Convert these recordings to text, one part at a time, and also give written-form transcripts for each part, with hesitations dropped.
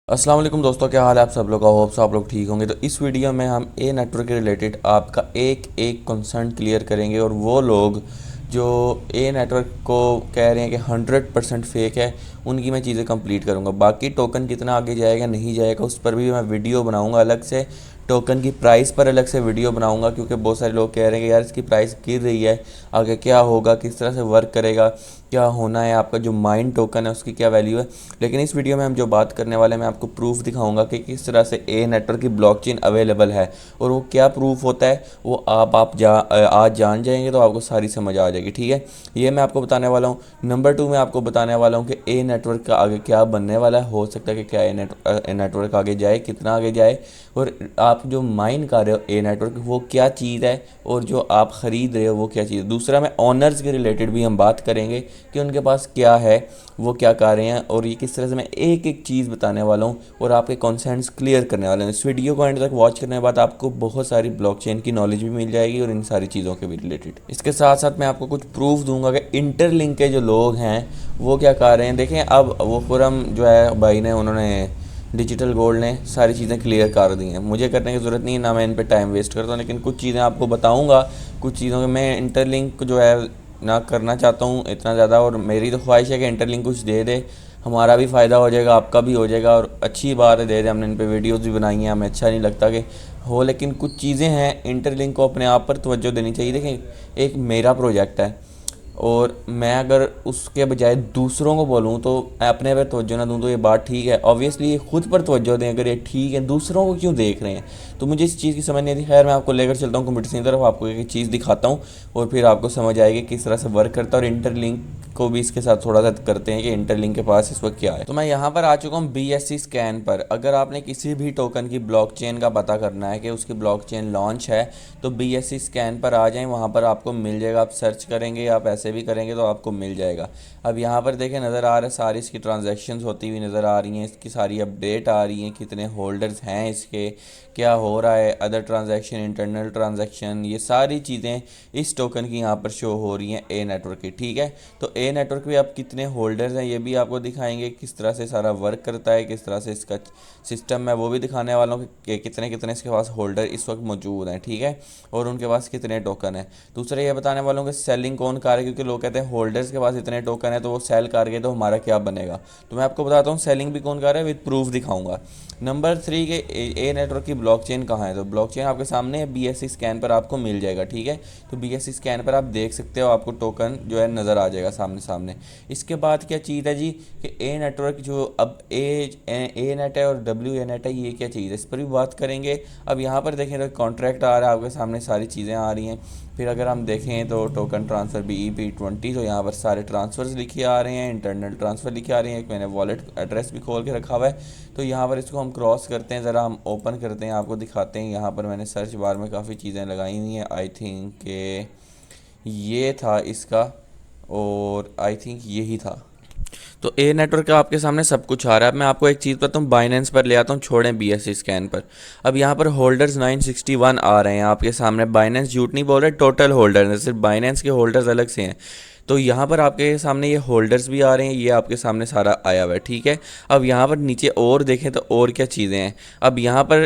अस्सलाम वालेकुम दोस्तों, क्या हाल है आप सब लोग का। होप सो आप लोग ठीक होंगे। तो इस वीडियो में हम ए नेटवर्क के रिलेटेड आपका एक एक कंसर्न क्लियर करेंगे। और वो लोग जो ए नेटवर्क को कह रहे हैं कि 100% फेक है, उनकी मैं चीज़ें कंप्लीट करूँगा। बाकी टोकन कितना आगे जाएगा नहीं जाएगा उस पर भी मैं वीडियो बनाऊँगा अलग से। टोकन की प्राइस पर अलग से वीडियो बनाऊंगा, क्योंकि बहुत सारे लोग कह रहे हैं कि यार इसकी प्राइस गिर रही है, आगे क्या होगा, किस तरह से वर्क करेगा, क्या होना है, आपका जो माइन टोकन है उसकी क्या वैल्यू है। लेकिन इस वीडियो में हम जो बात करने वाले हैं, मैं आपको प्रूफ दिखाऊंगा कि किस तरह से ए नेटवर्क की ब्लॉकचेन अवेलेबल है। और वो क्या प्रूफ होता है वो आज जान जाएंगे तो आपको सारी समझ आ जाएगी। ठीक है, ये मैं आपको बताने वाला हूँ। नंबर 2 मैं आपको बताने वाला हूँ कि ए नेटवर्क का आगे क्या बनने वाला है। हो सकता है कि क्या ए नेटवर्क आगे जाए, कितना आगे जाए, और आप जो माइन कर रहे हो ए नेटवर्क वो क्या चीज़ है, और जो आप ख़रीद रहे हो वो क्या चीज़ है। दूसरा, मैं ऑनर्स के रिलेटेड भी हम बात करेंगे कि उनके पास क्या है, वो क्या कर रहे हैं, और ये किस तरह से मैं एक एक चीज़ बताने वाला हूँ और आपके कॉन्सेंट्स क्लियर करने वाले हैं। इस वीडियो को एंड तक वॉच करने के बाद आपको बहुत सारी ब्लॉकचेन की नॉलेज भी मिल जाएगी और इन सारी चीज़ों के भी रिलेटेड। इसके साथ साथ मैं आपको कुछ प्रूफ दूंगा कि इंटरलिंक के जो लोग हैं वो क्या कर रहे हैं। देखें, अब वो खुरम जो है भाई ने, उन्होंने डिजिटल गोल्ड ने सारी चीज़ें क्लियर कर दी हैं। मुझे करने की ज़रूरत नहीं है, ना मैं इन पे टाइम वेस्ट करता हूँ, लेकिन कुछ चीज़ें आपको बताऊँगा। कुछ चीज़ों के मैं इंटरलिंक जो है ना करना चाहता हूँ इतना ज़्यादा, और मेरी तो ख्वाहिश है कि इंटरलिंक कुछ दे दे, हमारा भी फ़ायदा हो जाएगा, आपका भी हो जाएगा। और अच्छी बात है, दे दे। हमने इन पे वीडियोज़ भी बनाई हैं, हमें अच्छा नहीं लगता कि हो, लेकिन कुछ चीज़ें हैं इंटरलिंक को अपने आप पर तवज्जो देनी चाहिए। देखें, एक मेरा प्रोजेक्ट है और मैं अगर उसके बजाय दूसरों को बोलूँ तो अपने पर तवज्जो ना दूँ तो ये बात ठीक है। ऑब्वियसली ये खुद पर तवज्जो दें, अगर ये ठीक है, दूसरों को क्यों देख रहे हैं। तो मुझे इस चीज़ की समझ नहीं आती। खैर, मैं आपको लेकर चलता हूँ कंप्यूटर की तरफ, आपको एक चीज़ दिखाता हूँ और फिर आपको समझ आएगी किस तरह से वर्क करता है। और इंटरलिंक को भी इसके साथ थोड़ा सा करते हैं कि इंटरलिंक के पास इस वक्त क्या है। तो मैं यहाँ पर आ चुका हूँ BSC स्कैन पर। अगर आपने किसी भी टोकन की ब्लॉकचेन का पता करना है कि उसकी ब्लॉकचेन लॉन्च है, तो BSC स्कैन पर आ जाएं, वहाँ पर आपको मिल जाएगा। आप सर्च करेंगे, आप ऐसे भी करेंगे तो आपको मिल जाएगा। अब यहाँ पर देखें, नज़र आ रहा है, सारी इसकी ट्रांजैक्शंस होती हुई नज़र आ रही हैं, इसकी सारी अपडेट आ रही हैं, कितने होल्डर्स हैं इसके, क्या हो रहा है, अदर ट्रांजैक्शन, इंटरनल ट्रांजैक्शन, ये सारी चीज़ें इस टोकन की यहाँ पर शो हो रही हैं ए नेटवर्क की। ठीक है, तो ए नेटवर्क पे आप कितने होल्डर्स हैं ये भी आपको दिखाएंगे, किस तरह से सारा वर्क करता है, किस तरह से इसका सिस्टम है वो भी दिखाने वाला हूँ कि कितने कितने इसके पास होल्डर इस वक्त मौजूद हैं। ठीक है, और उनके पास कितने टोकन है। दूसरा ये बताने वाला हूँ कि सेलिंग कौन कर रहा है, क्योंकि लोग कहते हैं होल्डर्स के पास इतने टोकन है तो वो सेल कर गए तो हमारा क्या बनेगा। तो मैं आपको बताता हूँ सेलिंग भी कौन कर रहा है, विद प्रूफ दिखाऊंगा। नंबर 3 के ए नेटवर्क की ब्लॉकचेन कहाँ है। तो ब्लॉकचेन आपके सामने है, BSC स्कैन पर आपको मिल जाएगा। ठीक है, तो BSC स्कैन पर आप देख सकते हो, आपको टोकन जो है नज़र आ जाएगा सामने सामने। इसके बाद क्या चीज़ है जी, कि ए नेटवर्क जो अब ए नेट है और WA नेट है, ये क्या चीज़ है, इस पर भी बात करेंगे। अब यहाँ पर देखें तो कॉन्ट्रैक्ट आ रहा है आपके सामने, सारी चीज़ें आ रही हैं। फिर अगर हम देखें तो टोकन ट्रांसफ़र BEP20, तो यहाँ पर सारे ट्रांसफ़र्स लिखे आ रहे हैं, इंटरनल ट्रांसफ़र लिखे आ रहे हैं। एक मैंने वॉलेट एड्रेस भी खोल के रखा हुआ है। तो यहाँ पर इसको हम क्रॉस करते हैं, ज़रा हम ओपन करते हैं, आपको दिखाते हैं। यहाँ पर मैंने सर्च बार में काफ़ी चीज़ें लगाई हुई हैं। आई थिंक के ये था इसका, और आई थिंक यही था। तो ए नेटवर्क का आपके सामने सब कुछ आ रहा है। अब मैं आपको एक चीज़ बताता हूँ, बाइनेंस पर ले आता हूँ, छोड़ें BSC स्कैन पर। अब यहाँ पर होल्डर्स 961 आ रहे हैं आपके सामने। बाइनेंस झूठ नहीं बोल रहे, टोटल होल्डर, सिर्फ बाइनेंस के होल्डर्स अलग से हैं। तो यहाँ पर आपके सामने ये होल्डर्स भी आ रहे हैं, ये आपके सामने सारा आया हुआ है। ठीक है, अब यहाँ पर नीचे और देखें तो और क्या चीज़ें हैं। अब यहाँ पर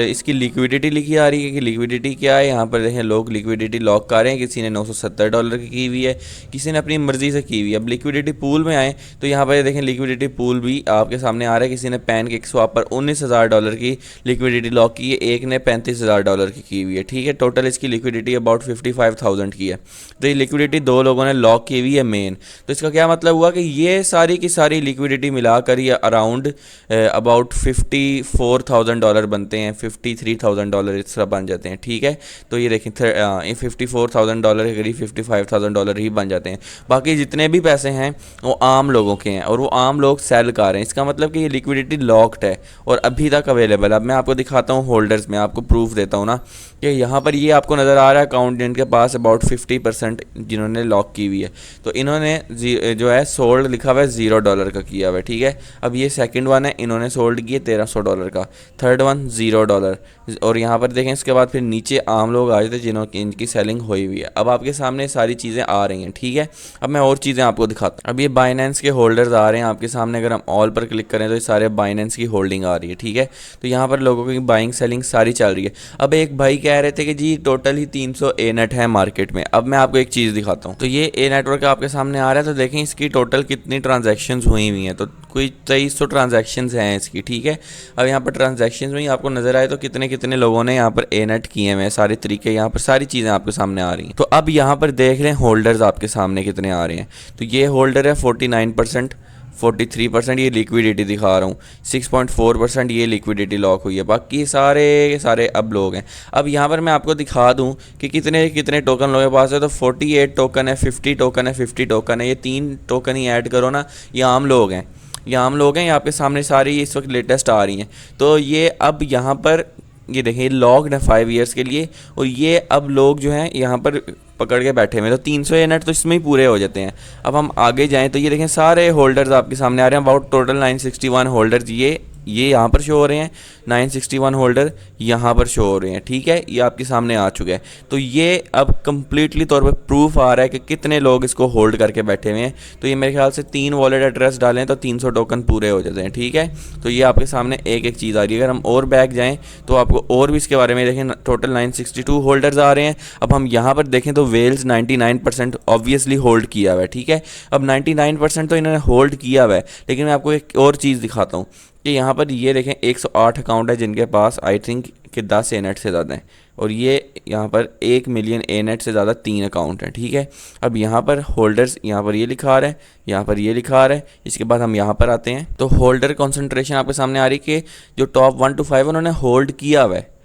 इसकी लिक्विडिटी लिखी आ रही है कि लिक्विडिटी क्या है। यहाँ पर देखें, लोग लिक्विडिटी लॉक कर रहे हैं, किसी ने $970 की हुई है, किसी ने अपनी मर्ज़ी से की हुई है। अब लिक्विडिटी पूल में आए तो यहाँ पर देखें, लिक्विडिटी पूल भी आपके सामने आ रहा है। किसी ने पैनकेक स्वैप पर $19,000 की लिक्विडिटी लॉक की है, एक ने $35,000 की हुई है। ठीक है, टोटल इसकी लिक्विडिटी अबाउट 55,000 की है। तो ये लिक्विडिटी दो लोगों ने लॉक की हुई है मेन। तो इसका क्या मतलब हुआ कि ये सारी की सारी लिक्विडिटी मिलाकर ये अराउंड अबाउट $54,000 बनते हैं, $53,000 इस तरह बन जाते हैं। ठीक है, तो ये देखें, $54,000 के करीब $55,000 ही बन जाते हैं। बाकी जितने भी पैसे हैं वो आम लोगों के हैं, और वो आम लोग सेल कर रहे हैं। इसका मतलब कि ये लिक्विडिटी लॉक्ड है और अभी तक अवेलेबल। अब मैं आपको दिखाता हूँ होल्डर्स में, आपको प्रूफ देता हूँ ना, कि यहाँ पर ये आपको नज़र आ रहा है अकाउंट जिनके पास अबाउट 50% जिन्होंने लॉक की हुई है। है। तो इन्होंने जो है सोल्ड लिखा हुआ है $0 का किया हुआ है, ठीक है। अब ये सेकंड वन है, इन्होंने सोल्ड किए $1300 का। Third one $0। और यहाँ पर देखें इसके बाद फिर नीचे आम लोग आ जाते हैं जिन्होंने इनकी सेलिंग हुई हुई है। अब आपके सामने सारी चीज़ें आ रही हैं, ठीक है। अब मैं और चीज़ें आपको दिखाता हूँ। अब ये बाइनेंस के होल्डर्स आ रहे हैं आपके सामने। अगर हम ऑल पर क्लिक करें तो ये सारे बाइनेंस की होल्डिंग आ रही है, ठीक है। तो यहाँ पर लोगों की बाइंग सेलिंग सारी चल रही है। अब एक भाई कह रहे थे कि जी टोटल ही 300 ए नेट है मार्केट में। अब मैं आपको एक चीज़ दिखाता हूँ। तो ये ए नेटवर्क आपके सामने आ रहा है, तो देखें इसकी टोटल कितनी ट्रांजैक्शंस हुई हुई हैं। तो कोई 2300 ट्रांजैक्शंस हैं इसकी, ठीक है। अब यहाँ पर ट्रांजैक्शंस में आपको नजर आए तो कितने कितने लोगों ने यहाँ पर ए नेट किए हुए हैं, सारे तरीके यहाँ पर सारी चीज़ें आपके सामने आ रही हैं। तो अब यहाँ पर देख लें होल्डर्स आपके सामने कितने आ रहे हैं। तो ये होल्डर है 49%, 43% ये लिक्विडिटी दिखा रहा हूँ, 6.4% ये लिक्विडिटी लॉक हुई है। बाकी सारे सारे अब लोग हैं। अब यहाँ पर मैं आपको दिखा दूँ कि कितने कितने टोकन लोगों के पास है। तो 48 टोकन है, 50 टोकन है, 50 टोकन है। ये 3 टोकन ही ऐड करो ना, ये आम लोग हैं, ये आम लोग हैं। ये आपके सामने सारी इस वक्त लेटेस्ट आ रही हैं। तो ये अब यहाँ पर ये देखिए लॉक्ड है 5 ईयर्स के लिए। और ये अब लोग जो हैं यहाँ पर पकड़ के बैठे हुए। तो 300 ए नेट तो इसमें ही पूरे हो जाते हैं। अब हम आगे जाएं तो ये देखें सारे होल्डर्स आपके सामने आ रहे हैं। अबाउट टोटल 961 होल्डर्स ये यहाँ पर शो हो रहे हैं। 961 होल्डर यहाँ पर शो हो रहे हैं, ठीक है। ये आपके सामने आ चुके हैं। तो ये अब कम्प्लीटली तौर पर प्रूफ आ रहा है कि कितने लोग इसको होल्ड करके बैठे हुए हैं। तो ये मेरे ख्याल से 3 वॉलेट एड्रेस डालें तो 300 टोकन पूरे हो जाते हैं, ठीक है। तो ये आपके सामने एक एक चीज़ आ रही है। अगर हम और बैक जाएँ तो आपको और भी इसके बारे में देखें। टोटल 962 होल्डर्स आ रहे हैं। अब हम यहाँ पर देखें तो वेल्स 99% ऑब्वियसली होल्ड किया हुआ है, ठीक है। अब 99% तो इन्होंने होल्ड किया हुआ है, लेकिन मैं आपको एक और चीज़ दिखाता हूँ कि यहाँ पर ये देखें 108 अकाउंट है जिनके पास आई थिंक कि 10 ए नेट से ज़्यादा हैं। और ये यहाँ पर 1 मिलियन ए नेट से ज़्यादा 3 अकाउंट हैं, ठीक है। अब यहाँ पर होल्डर्स यहाँ पर ये लिखा आ रहा है, यहाँ पर ये लिखा आ रहा है। इसके बाद हम यहाँ पर आते हैं तो होल्डर कॉन्सेंट्रेशन आपके सामने आ रही है कि जो टॉप 1 to 5 उन्होंने होल्ड किया हुआ है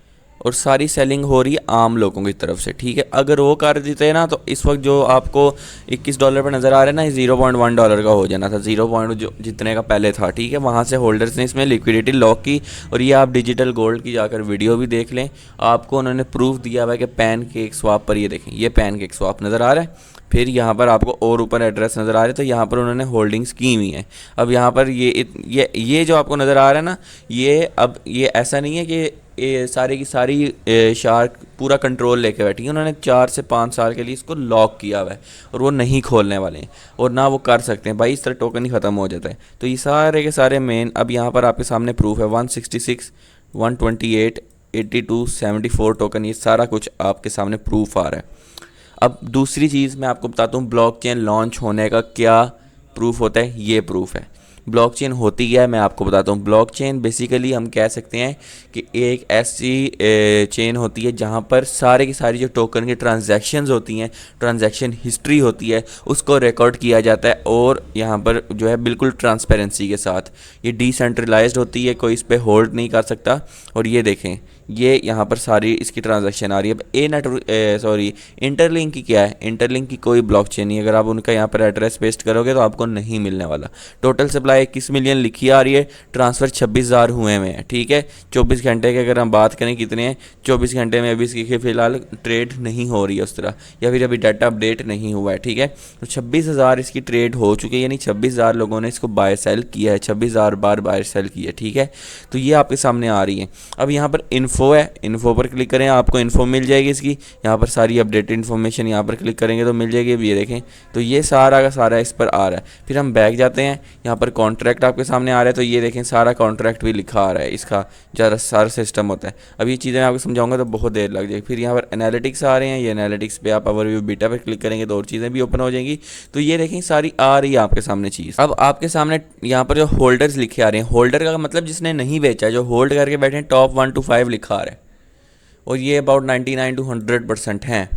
और सारी सेलिंग हो रही है आम लोगों की तरफ से, ठीक है। अगर वो कर देते हैं ना तो इस वक्त जो आपको $21 पर नज़र आ रहा है ना, ये $0.1 का हो जाना था, 0. जो जितने का पहले था, ठीक है। वहाँ से होल्डर्स ने इसमें लिक्विडिटी लॉक की। और ये आप डिजिटल गोल्ड की जाकर वीडियो भी देख लें, आपको उन्होंने प्रूफ दिया हुआ है कि पैनकेक स्वैप पर ये देखें, ये पैनकेक स्वैप नज़र आ रहा है। फिर यहाँ पर आपको और ऊपर एड्रेस नज़र आ रहे हैं, तो यहाँ पर उन्होंने होल्डिंग्स की हुई हैं। अब यहाँ पर ये जो आपको नज़र आ रहा है ना, ये अब ये ऐसा नहीं है कि ये सारी की सारी शार्क पूरा कंट्रोल लेके बैठी है। उन्होंने 4 से 5 साल के लिए इसको लॉक किया हुआ है और वो नहीं खोलने वाले हैं और ना वो कर सकते हैं भाई, इस तरह टोकन ही ख़त्म हो जाता है। तो ये सारे के सारे मेन अब यहाँ पर आपके सामने प्रूफ है। 166, 128, 82, 74 टोकन, ये सारा कुछ आपके सामने प्रूफ आ रहा है। अब दूसरी चीज़ मैं आपको बताता हूँ ब्लॉकचेन लॉन्च होने का क्या प्रूफ होता है। ये प्रूफ है। ब्लॉकचेन होती क्या है मैं आपको बताता हूँ। ब्लॉकचेन बेसिकली हम कह सकते हैं कि एक ऐसी चेन होती है जहाँ पर सारे की सारी जो टोकन की ट्रांजैक्शंस होती हैं, ट्रांजैक्शन हिस्ट्री होती है, उसको रिकॉर्ड किया जाता है। और यहाँ पर जो है बिल्कुल ट्रांसपेरेंसी के साथ ये डिसेंट्रलाइज्ड होती है, कोई इस पर होल्ड नहीं कर सकता। और ये देखें ये यहाँ पर सारी इसकी ट्रांजैक्शन आ रही है। अब ए नेटवर्क इंटरलिंक की क्या है, इंटरलिंक की कोई ब्लॉकचेन नहीं। अगर आप उनका यहाँ पर एड्रेस पेस्ट करोगे तो आपको नहीं मिलने वाला। टोटल सप्लाई 21 मिलियन लिखी आ रही है, ट्रांसफ़र 26,000 हुए हुए हैं, ठीक है। 24 घंटे की अगर हम बात करें कितने हैं, 24 घंटे में अभी इसकी फ़िलहाल ट्रेड नहीं हो रही है उस तरह, या फिर अभी डाटा अपडेट नहीं हुआ है, ठीक है। तो 26,000 इसकी ट्रेड हो चुकी है, यानी 26,000 लोगों ने इसको बाय सेल किया है, 26,000 बार बाय सेल किया है, ठीक है। तो ये आपके सामने आ रही है। अब यहाँ पर इन्फो है, इन्फो पर क्लिक करें, आपको इन्फो मिल जाएगी इसकी। यहाँ पर सारी अपडेटेड इन्फॉर्मेशन यहाँ पर क्लिक करेंगे तो मिल जाएगी। अब ये देखें तो ये सारा का सारा इस पर आ रहा है। फिर हम बैक जाते हैं, यहाँ पर कॉन्ट्रैक्ट आपके सामने आ रहा है। तो ये देखें सारा कॉन्ट्रैक्ट भी लिखा आ रहा है, इसका ज़्यादा सारा सिस्टम होता है। अब ये चीज़ें मैं आपको समझाऊंगा तो बहुत देर लग जाएगी। फिर यहाँ पर एनालिटिक्स आ रहे हैं, ये एनालिटिक्स पे आप ओवरव्यू बीटा पर क्लिक करेंगे तो और चीज़ें भी ओपन हो जाएंगी। तो ये देखें सारी आ रही है आपके सामने चीज़। अब आपके सामने यहाँ पर जो होल्डर्स लिखे आ रहे हैं, होल्डर का मतलब जिसने नहीं बेचा, जो होल्ड करके बैठे हैं, टॉप 1 to 5 लिखा आ रहा है। और ये अबाउट 99 to 100% हैं।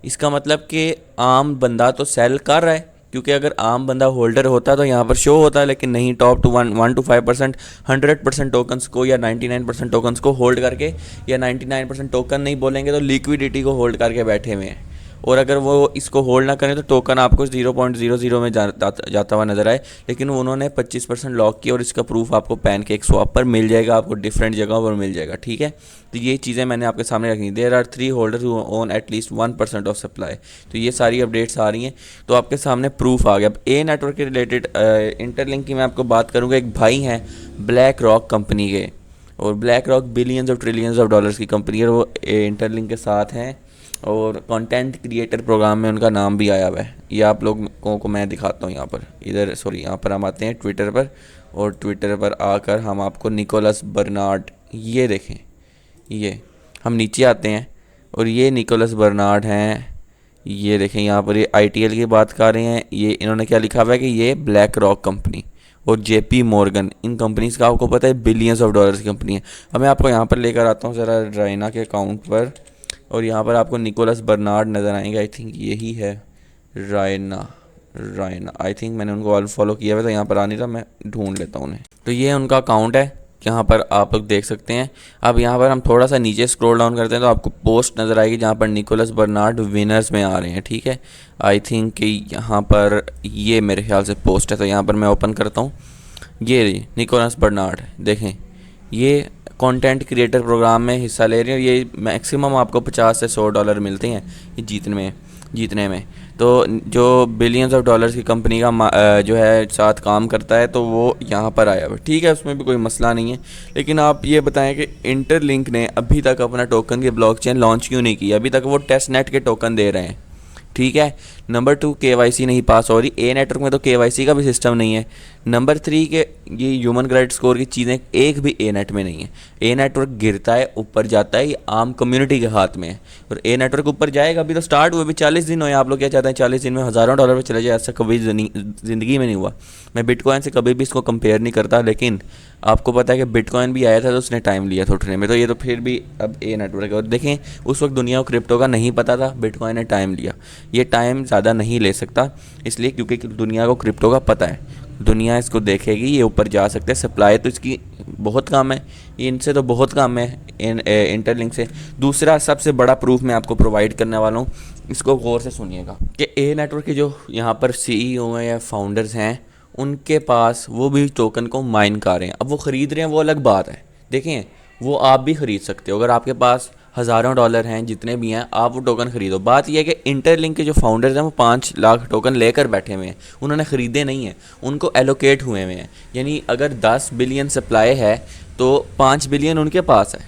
इसका मतलब कि आम बंदा तो सेल कर रहा है, क्योंकि अगर आम बंदा होल्डर होता तो यहाँ पर शो होता है, लेकिन नहीं। टॉप टू 1 to 5% 100% टोकन्स को या 99% टोकन्स को होल्ड करके, या 99% टोकन नहीं बोलेंगे तो लिक्विडिटी को होल्ड करके बैठे हुए हैं। और अगर वो इसको होल्ड ना करें तो टोकन आपको 0.00 में जाता हुआ नज़र आए, लेकिन उन्होंने 25% लॉक किया और इसका प्रूफ आपको पैनकेक स्वैप पर मिल जाएगा, आपको डिफरेंट जगहों पर मिल जाएगा। ठीक है, तो ये चीज़ें मैंने आपके सामने रखी। There are 3 holders who own at least 1% of supply. तो ये सारी अपडेट्स आ रही हैं, तो आपके सामने प्रूफ आ गया। अब ए नेटवर्क के रिलेटेड इंटरलिंक की मैं आपको बात करूँगा। एक भाई हैं ब्लैक रॉक कंपनी के, और ब्लैक रॉक बिलियंस और ट्रिलियंस ऑफ डॉलर्स की कंपनी है, वो इंटरलिंक के साथ हैं और कंटेंट क्रिएटर प्रोग्राम में उनका नाम भी आया हुआ है। ये आप लोगों को मैं दिखाता हूँ यहाँ पर, इधर सॉरी यहाँ पर हम आते हैं ट्विटर पर, और ट्विटर पर आकर हम आपको निकोलस बर्नार्ड, ये देखें, ये हम नीचे आते हैं और ये निकोलस बर्नार्ड हैं। ये देखें यहाँ पर ये ITL की बात कर रहे हैं। ये इन्होंने क्या लिखा हुआ है कि ये ब्लैक रॉक कंपनी और JP मॉर्गन, इन कंपनीज़ का आपको पता है बिलियंस ऑफ डॉलर्स की कंपनी है। अब मैं आपको यहाँ पर लेकर आता हूँ ज़रा रायना के अकाउंट पर, और यहाँ पर आपको निकोलस बर्नार्ड नज़र आएंगे। आई थिंक यही है रायना आई थिंक मैंने उनको ऑल फॉलो किया हुआ था, यहाँ पर आ नहीं रहा, मैं ढूंढ लेता हूँ उन्हें। तो ये उनका अकाउंट है, यहाँ पर आप लोग देख सकते हैं। अब यहाँ पर हम थोड़ा सा नीचे स्क्रॉल डाउन करते हैं तो आपको पोस्ट नज़र आएगी जहाँ पर निकोलस बर्नार्ड विनर्स में आ रहे हैं। ठीक है, आई थिंक कि यहाँ पर ये मेरे ख्याल से पोस्ट है, तो यहाँ पर मैं ओपन करता हूँ। ये निकोलस बर्नार्ड देखें, ये कंटेंट क्रिएटर प्रोग्राम में हिस्सा ले रहे हैं। ये मैक्सिमम आपको 50 से 100 डॉलर मिलते हैं ये जीतने में। तो जो बिलियंस ऑफ डॉलर्स की कंपनी का जो है साथ काम करता है, तो वो यहाँ पर आया हुआ। ठीक है, उसमें भी कोई मसला नहीं है, लेकिन आप ये बताएं कि इंटरलिंक ने अभी तक अपना टोकन की ब्लॉकचेन लॉन्च क्यों नहीं की? अभी तक वो टेस्ट नेट के टोकन दे रहे हैं। ठीक है, नंबर 2 KYC नहीं पास हो रही। ए नेटवर्क में तो KYC का भी सिस्टम नहीं है। नंबर 3 के ये ह्यूमन क्रेडिट स्कोर की चीज़ें एक भी ए नेट में नहीं है। ए नेटवर्क गिरता है, ऊपर जाता है, ये आम कम्युनिटी के हाथ में है, और ए नेटवर्क ऊपर जाएगा। अभी तो स्टार्ट हुए भी 40 दिन हुए। आप लोग क्या चाहते हैं 40 दिन में हज़ारों डॉलर पे चले जाए? ऐसा कभी ज़िंदगी में नहीं हुआ। मैं बिटकॉइन से कभी भी इसको कंपेयर नहीं करता, लेकिन आपको पता है कि बिटकॉइन भी आया था तो उसने टाइम लिया था उठने में, तो ये तो फिर भी अब ए नेटवर्क है। और देखें, उस वक्त दुनिया को क्रिप्टो का नहीं पता था, बिटकॉइन ने टाइम लिया। ये टाइम ज़्यादा नहीं ले सकता, इसलिए क्योंकि दुनिया को क्रिप्टो का पता है, दुनिया इसको देखेगी, ये ऊपर जा सकते हैं। सप्लाई तो इसकी बहुत कम है, इनसे तो बहुत कम है इंटरलिंक से। दूसरा सबसे बड़ा प्रूफ मैं आपको प्रोवाइड करने वाला हूँ, इसको गौर से सुनिएगा कि ए नेटवर्क के जो यहाँ पर CEO हैं या फाउंडर्स हैं, उनके पास वो भी टोकन को माइन कर रहे हैं। अब वो ख़रीद रहे हैं वो अलग बात है, देखें वो आप भी ख़रीद सकते हो। अगर आपके पास हज़ारों डॉलर हैं, जितने भी हैं, आप वो टोकन ख़रीदो। बात यह है कि इंटरलिंक के जो फाउंडर्स हैं वो 5 लाख टोकन लेकर बैठे हुए हैं, उन्होंने ख़रीदे नहीं हैं, उनको एलोकेट हुए हुए हैं। यानी अगर 10 बिलियन सप्लाई है तो 5 बिलियन उनके पास है,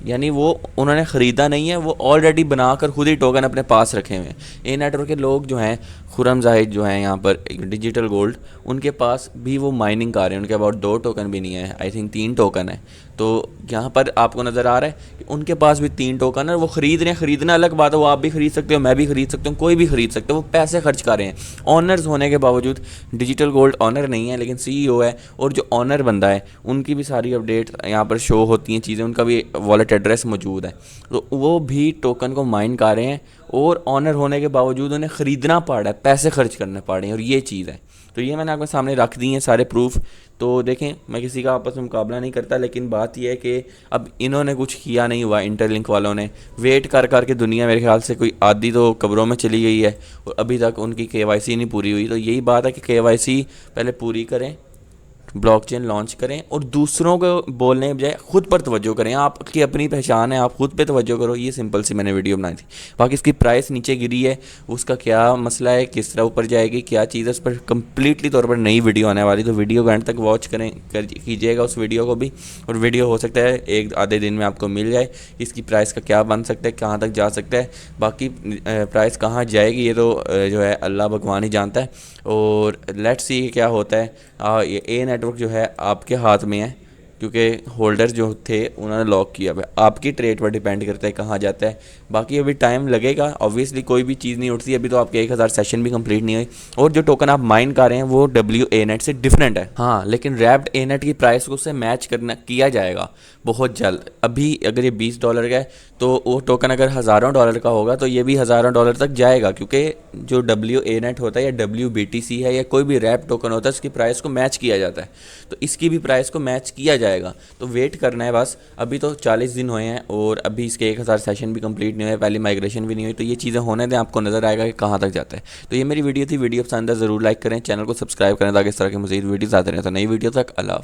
यानी वो उन्होंने ख़रीदा नहीं है, वो ऑलरेडी बनाकर खुद ही टोकन अपने पास रखे हुए हैं। ए नेटवर्क के लोग जो हैं, खुरम जाहिद जो हैं यहाँ पर डिजिटल गोल्ड, उनके पास भी वो माइनिंग कर रहे हैं। उनके पास 2 टोकन भी नहीं है, आई थिंक 3 टोकन है। तो यहाँ पर आपको नज़र आ रहा है कि उनके पास भी 3 टोकन है, वो ख़रीद रहे हैं। ख़रीदना अलग बात है, वो आप भी ख़रीद सकते हो, मैं भी ख़रीद सकता हूँ, कोई भी ख़रीद सकते हो। वो पैसे खर्च कर रहे हैं ऑनर्स होने के बावजूद। डिजिटल गोल्ड ऑनर नहीं है, लेकिन CEO है, और जो ऑनर बंदा है उनकी भी सारी अपडेट यहाँ पर शो होती हैं चीज़ें, उनका भी वॉलेट एड्रेस मौजूद है। तो वो भी टोकन को माइन कर रहे हैं, और ऑनर होने के बावजूद उन्हें ख़रीदना पड़ रहा है, पैसे खर्च करने पड़ रहे हैं, और ये चीज़ है। तो ये मैंने आपके सामने रख दी हैं सारे प्रूफ। तो देखें, मैं किसी का आपस में मुकाबला नहीं करता, लेकिन बात यह है कि अब इन्होंने कुछ किया नहीं हुआ, इंटरलिंक वालों ने वेट कर कर के दुनिया मेरे ख्याल से कोई आधी तो कब्रों में चली गई है, और अभी तक उनकी KYC नहीं पूरी हुई। तो यही बात है कि KYC पहले पूरी करें, ब्लॉकचेन लॉन्च करें, और दूसरों को बोलने के बजाय खुद पर तवज्जो करें। आपकी अपनी पहचान है, आप खुद पे तवज्जो करो। ये सिंपल सी मैंने वीडियो बनाई थी। बाकी इसकी प्राइस नीचे गिरी है, उसका क्या मसला है, किस तरह ऊपर जाएगी, क्या चीज़ है, उस पर कम्प्लीटली तौर पर नई वीडियो आने वाली। तो वीडियो को एंड तक वॉच कीजिएगा उस वीडियो को भी, और वीडियो हो सकता है 1 आधे दिन में आपको मिल जाए। इसकी प्राइस का क्या बन सकता है, कहाँ तक जा सकता है, बाकी प्राइस कहाँ जाएगी ये तो जो है अल्लाह भगवान ही जानता है। और लेट्स सी क्या होता है। ये ए नेटवर्क जो है आपके हाथ में है, क्योंकि होल्डर जो थे उन्होंने लॉक किया हुआ है। आपकी ट्रेड पर डिपेंड करता है कहाँ जाता है। बाकी अभी टाइम लगेगा, ऑब्वियसली कोई भी चीज़ नहीं उठती अभी, तो आपके 1000 सेशन भी कंप्लीट नहीं हुई, और जो टोकन आप माइन कर रहे हैं वो WANET से डिफरेंट है। हाँ, लेकिन रैप्ड ANET की प्राइस को उससे मैच किया जाएगा बहुत जल्द। अभी अगर ये $20 का है, तो वो टोकन अगर हज़ारों डॉलर का होगा तो ये भी हज़ारों डॉलर तक जाएगा, क्योंकि जो WANET होता है या WBTC है या कोई भी रैप टोकन होता है, उसकी प्राइस को मैच किया जाता है। तो इसकी भी प्राइस को मैच किया जाएगा। तो वेट करना है बस। अभी तो 40 दिन हुए हैं और अभी इसके 1000 सेशन भी कंप्लीट नहीं हुए, पहले माइग्रेशन भी नहीं हुई। तो ये चीज़ें होने दें, आपको नज़र आएगा कि कहाँ तक जाता है। तो ये मेरी वीडियो थी। वीडियो पसंद है ज़रूर लाइक करें, चैनल को सब्सक्राइब करें ताकि इस तरह की मज़ीद वीडियोज़ आते रहें। तो नई वीडियो तक अल्लाह हाफ़िज़।